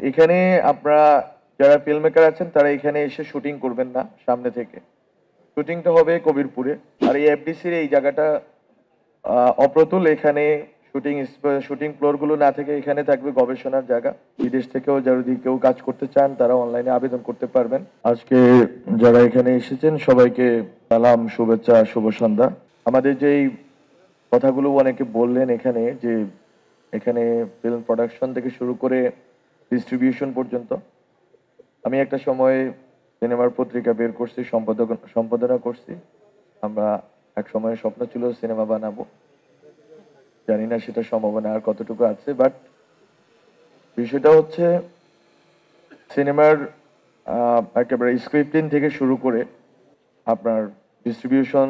এখানে আপনারা যারা ফিল্ম মেকার আছেন তারা এখানে এসে শুটিং করবেন না সামনে থেকে। শুটিংটা হবে কবিরপুরে। আর এই এফডিসির এই জায়গাটা অপ্রতুল। এখানে শুটিং ফ্লোরগুলো না থেকে এখানে থাকবে গবেষণার জায়গা। বিদেশ থেকেও যদি কেউ কাজ করতে চান তারা অনলাইনে আবেদন করতে পারবেন। আজকে যারা এখানে এসেছেন সবাইকে সালাম, শুভেচ্ছা, শুভ সন্ধ্যা। আমাদের যেই কথাগুলো অনেকে বললেন এখানে যে এখানে ফিল্ম প্রোডাকশন থেকে শুরু করে ডিস্ট্রিবিউশন পর্যন্ত, আমি একটা সময় সিনেমার পত্রিকা বের করছি, সম্পাদনা করছি। আমরা এক সময় স্বপ্ন ছিল সিনেমা বানাবো, জানি না সেটা সম্ভাবনা আর কতটুকু আছে। বাট বিষয়টা হচ্ছে সিনেমার একেবারে স্ক্রিপ্টিং থেকে শুরু করে আপনার ডিস্ট্রিবিউশন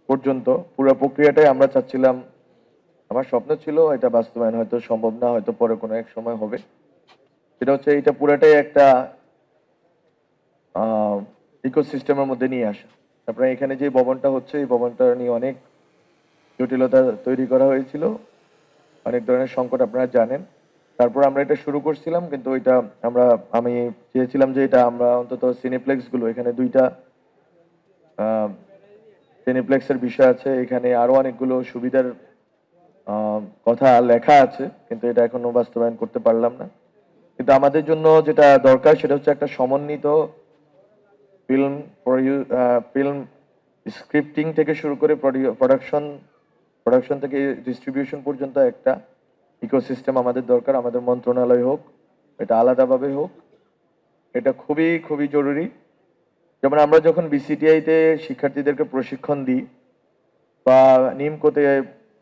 পর্যন্ত পুরো প্রক্রিয়াটাই আমরা চাচ্ছিলাম। আমার স্বপ্ন ছিল, এটা বাস্তবায়ন হয়তো সম্ভব না, হয়তো পরে কোনো এক সময় হবে। সেটা হচ্ছে এটা পুরাটাই একটা ইকোসিস্টেমের মধ্যে নিয়ে আসা। আপনার এখানে যে ভবনটা হচ্ছে এই ভবনটা নিয়ে অনেক জটিলতা তৈরি করা হয়েছিল, অনেক ধরনের সংকট আপনারা জানেন। তারপর আমরা এটা শুরু করছিলাম, কিন্তু এটা আমি চেয়েছিলাম যে এটা আমরা অন্তত সিনেপ্লেক্স গুলো, এখানে দুইটা সিনেপ্লেক্সের বিষয় আছে, এখানে আরো অনেকগুলো সুবিধার কথা লেখা আছে, কিন্তু এটা এখনো বাস্তবায়ন করতে পারলাম না। কিন্তু আমাদের জন্য যেটা দরকার সেটা হচ্ছে একটা সমন্বিত ফিল্ম ফিল্ম স্ক্রিপ্টিং থেকে শুরু করে প্রোডাকশন প্রোডাকশন থেকে ডিস্ট্রিবিউশন পর্যন্ত একটা ইকোসিস্টেম আমাদের দরকার। আমাদের মন্ত্রণালয় হোক, এটা আলাদাভাবে হোক, এটা খুবই খুবই জরুরি। যেমন আমরা যখন বিসিটিআইতে শিক্ষার্থীদেরকে প্রশিক্ষণ দিই বা নিমকোতে,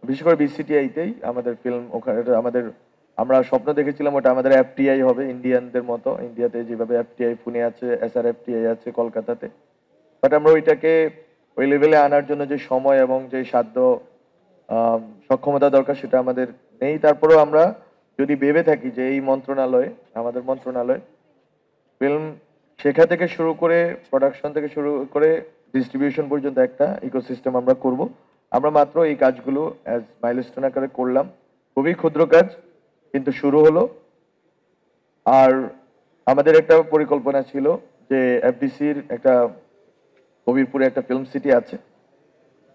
বিশেষ করে বিসিটিআইতেই আমাদের ফিল্ম, ওখানে আমাদের আমরা স্বপ্ন দেখেছিলাম ওটা আমাদের এফটিআই হবে ইন্ডিয়ানদের মতো। ইন্ডিয়াতে যেভাবে এফটিআই পুনে আছে, এসআরএফটিআই আছে কলকাতাতে। বাট আমরা ওইটাকে ওই লেভেলে আনার জন্য যে সময় এবং যে সাধ্য সক্ষমতা দরকার সেটা আমাদের নেই। তারপরেও আমরা যদি ভেবে থাকি যে এই মন্ত্রণালয়, আমাদের মন্ত্রণালয় ফিল্ম শেখা থেকে শুরু করে প্রোডাকশন থেকে শুরু করে ডিস্ট্রিবিউশন পর্যন্ত একটা ইকোসিস্টেম আমরা করব। আমরা মাত্র এই কাজগুলো অ্যাজ মাইলস্টোন আকারে করলাম, খুবই ক্ষুদ্র কাজ, কিন্তু শুরু হলো। আর আমাদের একটা পরিকল্পনা ছিল যে এফডিসির একটা, কবিরপুরে একটা ফিল্ম সিটি আছে,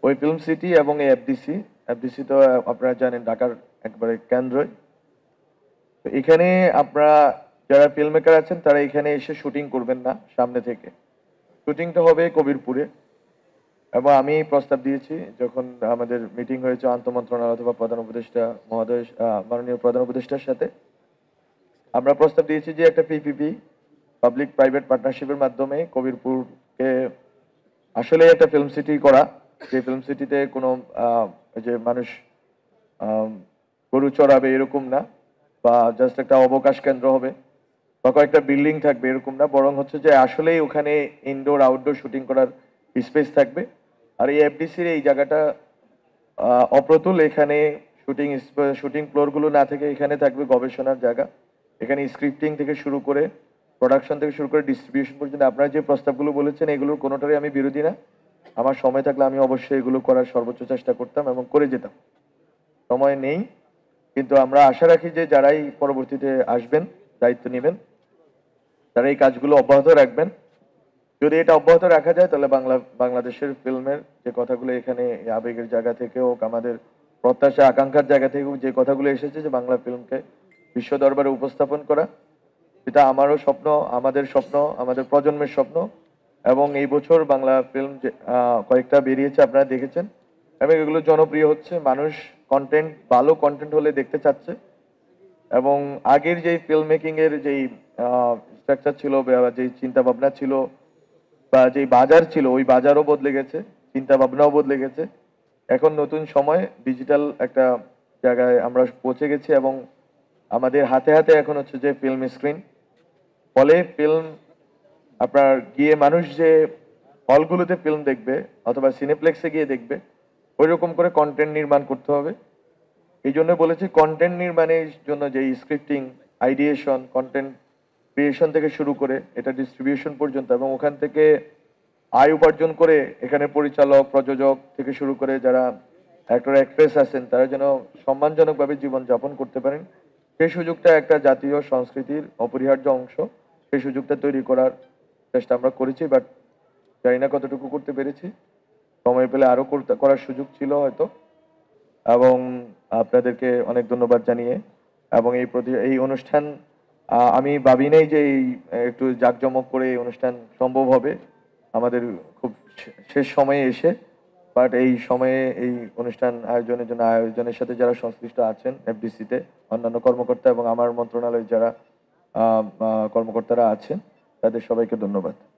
ওই ফিল্ম সিটি এবং এই এফডিসি, এফডিসি তো আপনারা জানেন ঢাকার একবারে কেন্দ্রই। তো এখানে আপনারা যারা ফিল্ম মেকার আছেন তারা এখানে এসে শুটিং করবেন না সামনে থেকে। শুটিংটা হবে কবিরপুরে। এবং আমি প্রস্তাব দিয়েছি যখন আমাদের মিটিং হয়েছে আন্তঃ মন্ত্রণালয় অথবা প্রধান উপদেষ্টা মহোদয়, মাননীয় প্রধান উপদেষ্টার সাথে, আমরা প্রস্তাব দিয়েছি যে একটা পিপিপি, পাবলিক প্রাইভেট পার্টনারশিপের মাধ্যমে কবিরপুরকে আসলে একটা ফিল্ম সিটি করা। যে ফিল্ম সিটিতে কোনো যে মানুষ গরু চড়াবে এরকম না, বা জাস্ট একটা অবকাশ কেন্দ্র হবে বা কয়েকটা বিল্ডিং থাকবে এরকম না, বরং হচ্ছে যে আসলেই ওখানে ইনডোর আউটডোর শুটিং করার স্পেস থাকবে। আর এই এফডিসির এই জায়গাটা অপ্রতুল। এখানে শুটিং ফ্লোরগুলো না থেকে এখানে থাকবে গবেষণার জায়গা। এখানে স্ক্রিপ্টিং থেকে শুরু করে প্রোডাকশন থেকে শুরু করে ডিস্ট্রিবিউশন পর্যন্ত আপনারা যে প্রস্তাবগুলো বলেছেন এগুলোর কোনোটারই আমি বিরোধী না। আমার সময় থাকলে আমি অবশ্যই এগুলো করার সর্বোচ্চ চেষ্টা করতাম এবং করে যেতাম। সময় নেই, কিন্তু আমরা আশা রাখি যে যারাই পরবর্তীতে আসবেন, দায়িত্ব নেবেন, তারা এই কাজগুলো অব্যাহত রাখবেন। যদি এটা অব্যাহত রাখা যায় তাহলে বাংলাদেশের ফিল্মের যে কথাগুলো এখানে আবেগের জায়গা থেকে হোক, আমাদের প্রত্যাশা আকাঙ্ক্ষার জায়গা থেকে হোক, যে কথাগুলো এসেছে যে বাংলা ফিল্মকে বিশ্ব দরবারে উপস্থাপন করা, এটা আমারও স্বপ্ন, আমাদের স্বপ্ন, আমাদের প্রজন্মের স্বপ্ন। এবং এই বছর বাংলা ফিল্ম যে কয়েকটা বেরিয়েছে আপনারা দেখেছেন, এবং এগুলো জনপ্রিয় হচ্ছে। মানুষ কন্টেন্ট, ভালো কন্টেন্ট হলে দেখতে চাচ্ছে। এবং আগের যেই ফিল্ম মেকিং এর যেই স্ট্রাকচার ছিল বা যেই চিন্তা ভাবনা ছিল বা যেই বাজার ছিল, ওই বাজারও বদলে গেছে, চিন্তা ভাবনাও বদলে গেছে। এখন নতুন সময়, ডিজিটাল একটা জায়গায় আমরা পৌঁছে গেছি এবং আমাদের হাতে হাতে এখন হচ্ছে যে ফিল্ম স্ক্রিন। ফলে ফিল্ম আপনার গিয়ে মানুষ যে হলগুলোতে ফিল্ম দেখবে অথবা সিনেপ্লেক্সে গিয়ে দেখবে, ওই রকম করে কন্টেন্ট নির্মাণ করতে হবে। এই জন্য বলেছি কন্টেন্ট নির্মাণের জন্য যে স্ক্রিপ্টিং, আইডিয়েশন, কন্টেন্ট ক্রিয়েশন থেকে শুরু করে এটা ডিস্ট্রিবিউশন পর্যন্ত, এবং ওখান থেকে আয় উপার্জন করে এখানে পরিচালক, প্রযোজক থেকে শুরু করে যারা অ্যাক্টর অ্যাক্ট্রেস আছেন তারা যেন সম্মানজনকভাবে জীবনযাপন করতে পারেন, সেই সুযোগটা একটা জাতীয় সংস্কৃতির অপরিহার্য অংশ। সেই সুযোগটা তৈরি করার চেষ্টা আমরা করেছি, বাট জানি না কতটুকু করতে পেরেছি। সময় পেলে আরো করার সুযোগ ছিল হয়তো। এবং আপনাদেরকে অনেক ধন্যবাদ জানিয়ে, এবং এই অনুষ্ঠান আমি ভাবি নাই যে এই একটু জাঁকজমক করে এই অনুষ্ঠান সম্ভব হবে আমাদের খুব শেষ সময়ে এসে। বাট এই সময়ে এই অনুষ্ঠান আয়োজনের জন্য আয়োজনের সাথে যারা সংশ্লিষ্ট আছেন, এফডিসিতে অন্যান্য কর্মকর্তা এবং আমার মন্ত্রণালয়ের যারা কর্মকর্তারা আছেন, তাদের সবাইকে ধন্যবাদ।